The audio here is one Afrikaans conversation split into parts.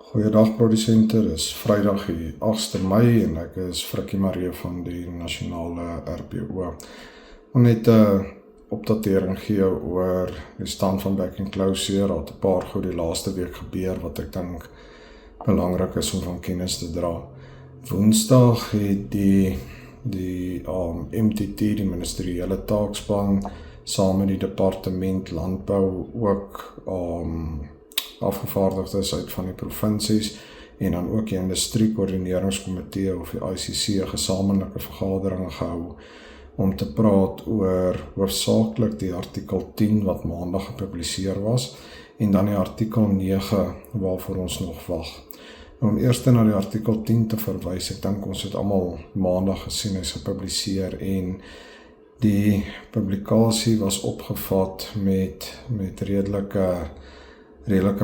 Goeiedag produsente, dis Vrydag die 8de Mei en ek is Frikkie Marie van die Nasionale RPO. Om net 'n opdatering gee oor die stand van Back and Close. Daar het 'n paar goed die laaste week gebeur wat ek dink belangrik is om van kennis te dra. Woensdag het die MTT, die ministeriële taakspan, saam met die departement landbou ook afgevaardigdes uit van die provinsies en dan ook die industriekoördineringskomitee of die ICC 'n gesamentlike vergadering gehou om te praat oor hoofsaaklik die artikel 10 wat maandag gepubliseer was en dan die artikel 9 waarvoor ons nog wag. Om eers na die artikel 10 te verwys, ek dink ons het almal maandag gesien, hy's gepubliseer en die publikasie was opgevat met redelike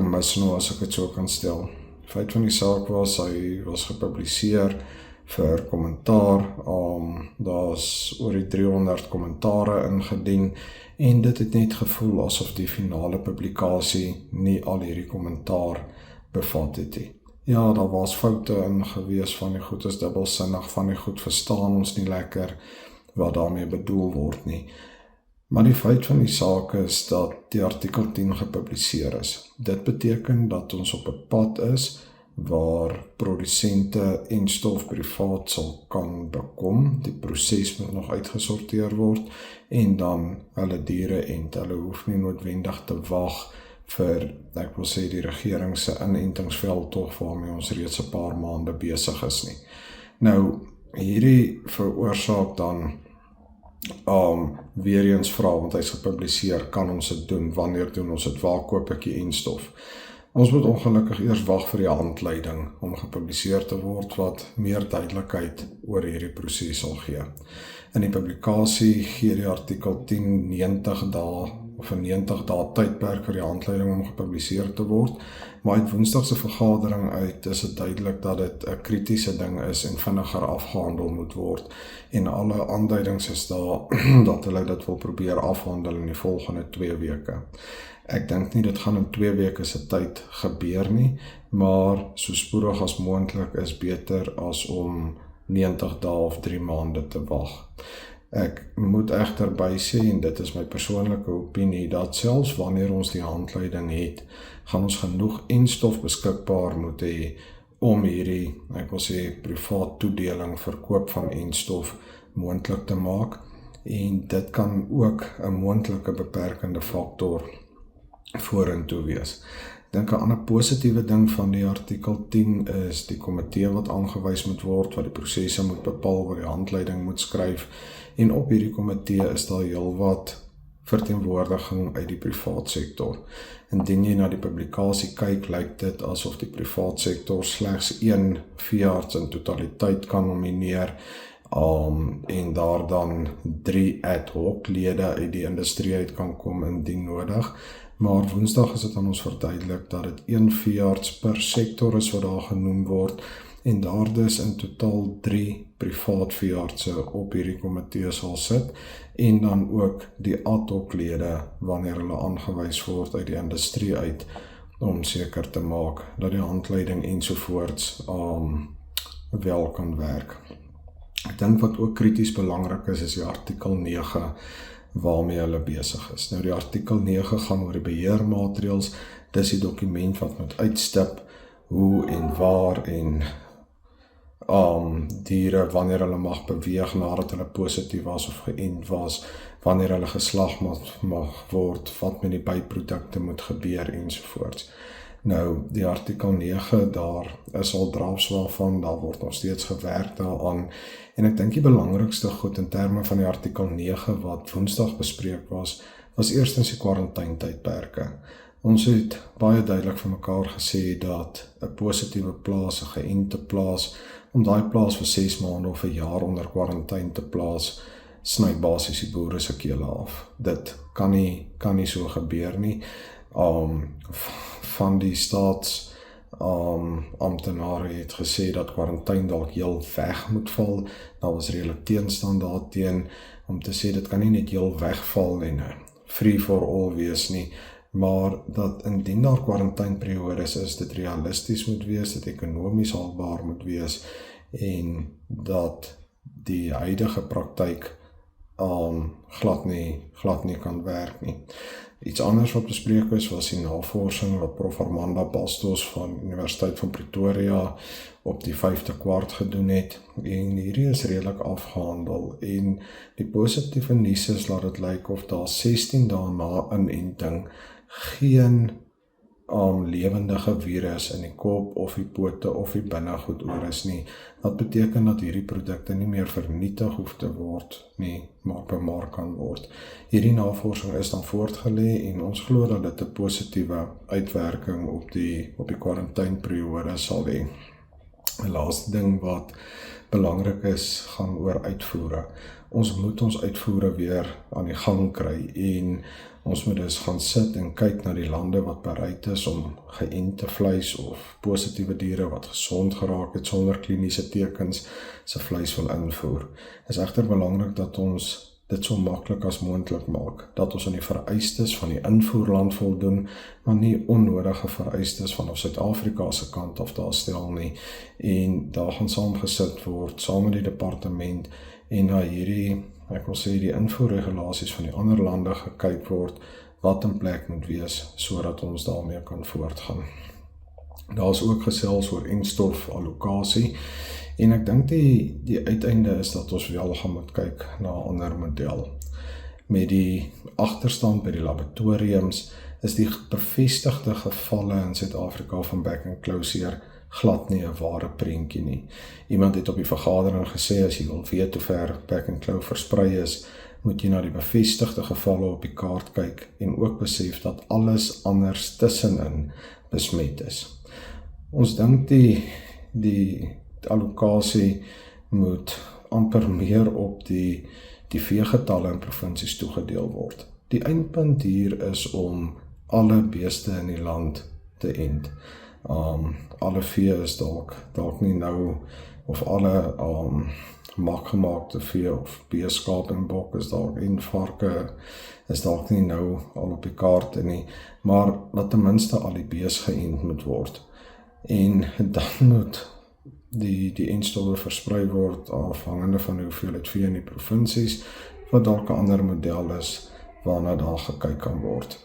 misnoë, as ek dit so kan stel. Feit van die saak was, hy was gepubliseer vir kommentaar, daar's oor die 300 kommentare ingedien, en dit het net gevoel asof die finale publikasie nie al hierdie kommentaar bevat het nie. Ja, daar was foute in gewees, van die goed is dubbelsinnig, van die goed verstaan ons nie lekker wat daarmee bedoel word nie. Maar die feit van die saak is dat die artikel 10 gepubliseer is. Dit beteken dat ons op 'n pad is waar produsente en stof privaat sal kan bekom. Die proses moet nog uitgesorteer word en dan hulle diere en hulle hoef nie noodwendig te wag vir, ek wil sê, die regering se inentingsveldtog waarmee ons reeds 'n paar maande besig is nie. Nou, hierdie veroorsaak dan weer eens vra, want hy is gepubliseer, kan ons dit doen, wanneer doen ons dit, waar koop ek die enstof? Ons moet ongelukkig eers wag vir die handleiding om gepubliseer te word wat meer duidelikheid oor hierdie proses sal gee. In die publikasie gee die artikel 10 90 dae of 'n 90 dae tydperk vir die handleiding om gepubliseer te word, maar uit Woensdag se vergadering uit is dit duidelik dat dit 'n kritiese ding is en vinniger afgehandel moet word, en alle aanduidings is daar dat hulle dit wil probeer afhandel in die volgende 2 weke. Ek dink nie dit gaan in 2 weke se tyd gebeur nie, maar so spoedig as moontlik is beter as om 90 dae of 3 maande te wag. Ek moet egter bysê, en dit is my persoonlike opinie, dat selfs wanneer ons die handleiding het, gaan ons genoeg enstof beskikbaar moet hê om hierdie, ek wil sê, privaat toedeling, verkoop van enstof moontlik te maak, en dit kan ook 'n moontlike beperkende faktor vorentoe wees. Ek dink 'n ander positiewe ding van die artikel 10 is die komitee wat aangewys moet word, wat die prosesse moet bepaal, wat die handleiding moet skryf, en op hierdie komitee is daar heelwat verteenwoordiging uit die privaat sektor. Indien jy na die publikasie kyk, lyk dit asof die privaat sektor slegs 1 veearts in totaliteit kan nomineer, en daar dan 3 ad hoc lede uit die industrie uit kan kom indien nodig. Maar Woensdag is dit aan ons verduidelik dat dit 1 veearts per sektor is wat daar genoem word, en daar dus in totaal 3 privaat veeartse op hierdie komitee sal sit, en dan ook die ad hoc lede wanneer hulle aangewys word uit die industrie uit, om seker te maak dat die handleiding ensovoorts wel kan werk. Ek dink wat ook krities belangrik is die artikel 9 waarmee hulle besig is. Nou, die artikel 9 gaan oor die beheermaatreëls. Dis die dokument wat moet uitstip hoe en waar en diere, wanneer hulle mag beweeg nadat hulle positief was of geënt was, wanneer hulle geslag mag word, wat met die byprodukte moet gebeur ensovoorts. Nou, die artikel 9, daar is al drafts waarvan, daar word nog steeds gewerk daaraan, en ek dink die belangrikste goed in terme van die artikel 9 wat Woensdag bespreek was eerstens die kwarantyntydperke. Ons het baie duidelik vir mekaar gesê dat 'n positiewe plaas, 'n geënte plaas, om daai plaas vir 6 maande of 'n jaar onder kwarantyne te plaas, sny basies die boere se kele af. Dit kan nie so gebeur nie. Van die amptenare het gesê dat kwarantyne dalk heel weg moet val. Daar was redelik teenstand daarteen om te sê dit kan nie net heel wegval en free for all wees nie, maar dat indien daar kwarantaineperiodes is, dit realisties moet wees, dit ekonomies haalbaar moet wees, en dat die huidige praktyk glad nie kan werk nie. Iets anders wat bespreek is, was die navorsing wat Prof. Armanda Bastos van Universiteit van Pretoria op die 5de kwart gedoen het, en hierdie is redelik afgehandel, en die positiewe nuus is dat dit lyk of daar 16 dae na inenting geen lewendige virus in die kop of die pote of die binnegoed oor is nie. Wat beteken dat hierdie produkte nie meer vernietig hoef te word nie, maar bemaak kan word. Hierdie navorsing is dan voortgelê en ons glo dat dit 'n positiewe uitwerking op die kwarantaineperiodes sal hê. 'n Laaste ding wat belangrik is, gaan oor uitvoere. Ons moet ons uitvoere weer aan die gang kry, en ons moet dus gaan sit en kyk na die lande wat bereid is om geënte vleis of positiewe diere wat gesond geraak het sonder kliniese tekens se vleis wil invoer. Dit is egter belangrik dat ons dit so maklik as moontlik maak, dat ons aan die vereistes van die invoerland voldoen, maar nie onnodige vereistes vanaf Suid-Afrika se kant af daar stel nie, en daar gaan saamgesit word, saam met die departement, en na hierdie, ek wil sê, die invoerregulasies van die ander lande gekyk word, wat in plek moet wees, sodat ons daarmee kan voortgaan. Daar is ook gesels oor enstof-allokasie, en ek dink die uiteinde is dat ons wel gaan moet kyk na 'n ander model. Met die agterstand by die laboratoriums is die bevestigde gevalle in Suid-Afrika van back-and-closure glad nie 'n ware prentjie nie. Iemand het op die vergadering gesê, as jy wil weet hoe ver back-and-claw versprei is, moet jy na die bevestigde gevalle op die kaart kyk, en ook besef dat alles anders tussenin besmet is. Ons dink die allokasie moet amper meer op die veegetalle in provinsies toegedeel word. Die eindpunt hier is om alle beeste in die land te ent. Alle vee is dalk nie nou, of alle makgemaakte vee of beeskaap en bok is dalk, en varke is dalk nie nou al op die kaarte nie, maar dat ten minste al die bees geënt moet word. En dan moet die enstowwe versprei word afhangende van die hoeveelheid vee in die provinsies, wat dalk 'n ander model is waarna daar gekyk kan word.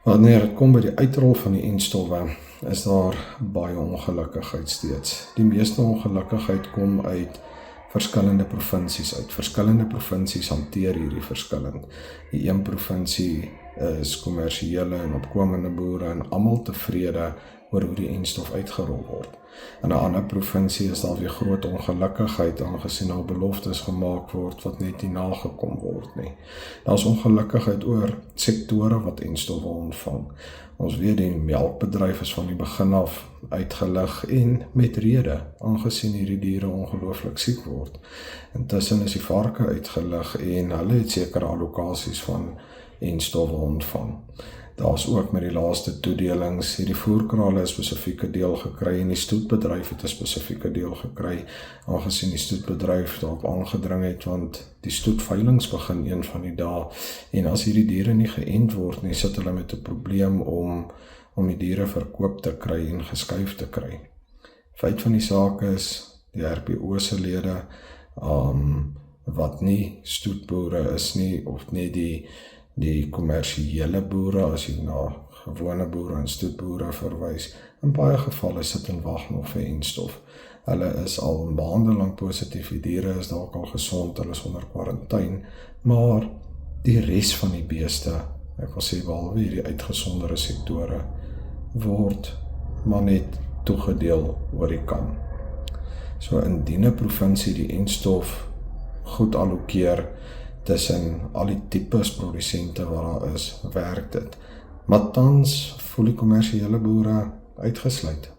Wanneer dit kom by die uitrol van die enstowwe, is daar baie ongelukkigheid steeds. Die meeste ongelukkigheid kom uit verskillende provinsies uit. Verskillende provinsies hanteer hierdie verskillend. Die een provinsie is kommersiële en opkomende boere en almal tevrede oor hoe die enstof uitgerol word. In 'n ander provinsie is daar weer groot ongelukkigheid aangesien daar beloftes gemaak word wat net nie nagekom word nie. Daar is ongelukkigheid oor sektore wat enstowwe ontvang. Ons weet die melkbedryf is van die begin af uitgelig en met rede, aangesien hierdie diere ongelooflik siek word. Intussen is die varke uitgelig en hulle het sekere allokasies van enstowwe ontvang. Daar is ook met die laaste toedelings, hierdie voerkrale 'n spesifieke deel gekry en die stoetbedryf het 'n spesifieke deel gekry, aangesien die stoetbedryf daarop aangedring het, want die stoetveilings begin een van die dae, en as hierdie diere nie geënt word nie, sit hulle met 'n probleem om die diere verkoop te kry en geskuif te kry. Feit van die saak is, die RPO se lede, wat nie stoetboere is nie, of nie die kommersiële boere, as jy na gewone boere en stoetboere verwys, in baie gevalle sit en wag nog vir enstof. Hulle is al maande lank positief, die diere is dalk al gesond, hulle is onder kwarantyne, maar die res van die beeste, ek wil sê behalwe hierdie uitgesonderde sektore, word maar net toegedeel oor die kam. So indien 'n provinsie die enstof goed allokeer tussen al die tipes produsente wat daar is, werk dit. Maar tans voel die kommersiële boere uitgesluit.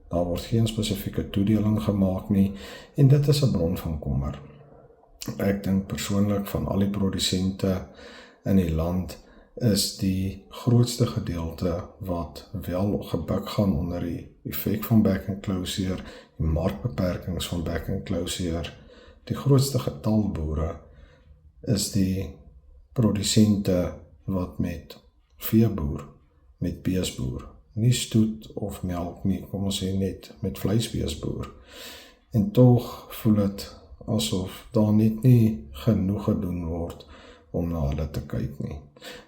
Daar word geen spesifieke toedeling gemaak nie, en dit is 'n bron van kommer. Ek dink persoonlik van al die produsente in die land is die grootste gedeelte wat wel gebuk gaan onder die effek van back-and-closure, die markbeperkings van back-and-closure. Die grootste getal boere is die produsente wat met veeboer met beesboer. Nie stoet of melk nie, kom ons sê net met vleisbeesboer. En tog voel dit asof daar net nie genoeg gedoen word om na hulle te kyk nie.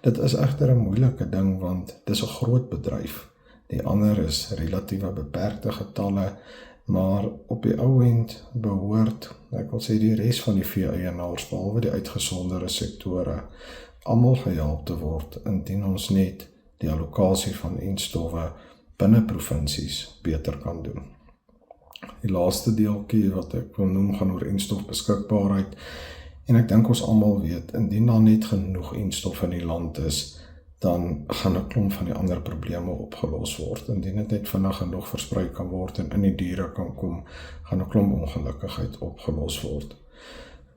Dit is egter 'n moeilike ding want dis 'n groot bedryf. Die ander is relatiewe beperkte getalle, maar op die ou end behoort, ek wil sê die res van die vee-eienaars, behalwe die uitgesonderde sektore, almal gehelp te word indien ons net die allokasie van enstowwe binne provinsies beter kan doen. Die laaste deeltjie wat ek wil noem gaan oor enstofbeskikbaarheid, en ek dink ons almal weet, indien daar net genoeg enstof in die land is, dan gaan 'n klomp van die ander probleme opgelos word. Indien dit net vinnig genoeg versprei kan word en in die diere kan kom, gaan 'n klomp ongelukkigheid opgelos word.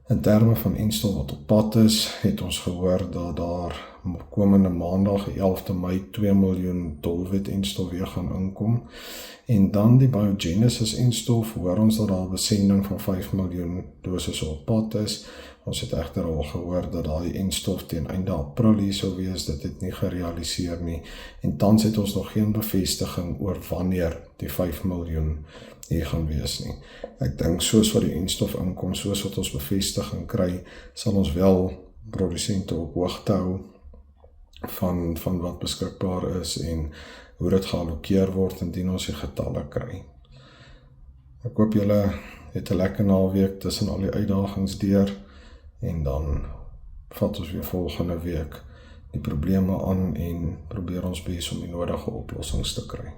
In terme van enstof wat op pad is, het ons gehoor dat daar komende maandag, 11de Mei, 2 miljoen doelwit enstof weer gaan inkom. En dan die Biogenesis enstof, hoor ons dat daar 'n besending van 5 miljoen doses op pad is. Ons het egter al gehoor dat daai enstof teen einde April hier sou wees, dit het nie gerealiseer nie. En tans het ons nog geen bevestiging oor wanneer die 5 miljoen hier gaan wees nie. Ek dink soos wat die enstof inkom, soos wat ons bevestiging kry, sal ons wel produsente op hoogte hou van wat beskikbaar is en hoe dit geallokeer word indien ons die getalle kry. Ek hoop julle het 'n lekker naweek tussen al die uitdagings deur en dan vat ons weer volgende week die probleme aan en probeer ons bes om die nodige oplossings te kry.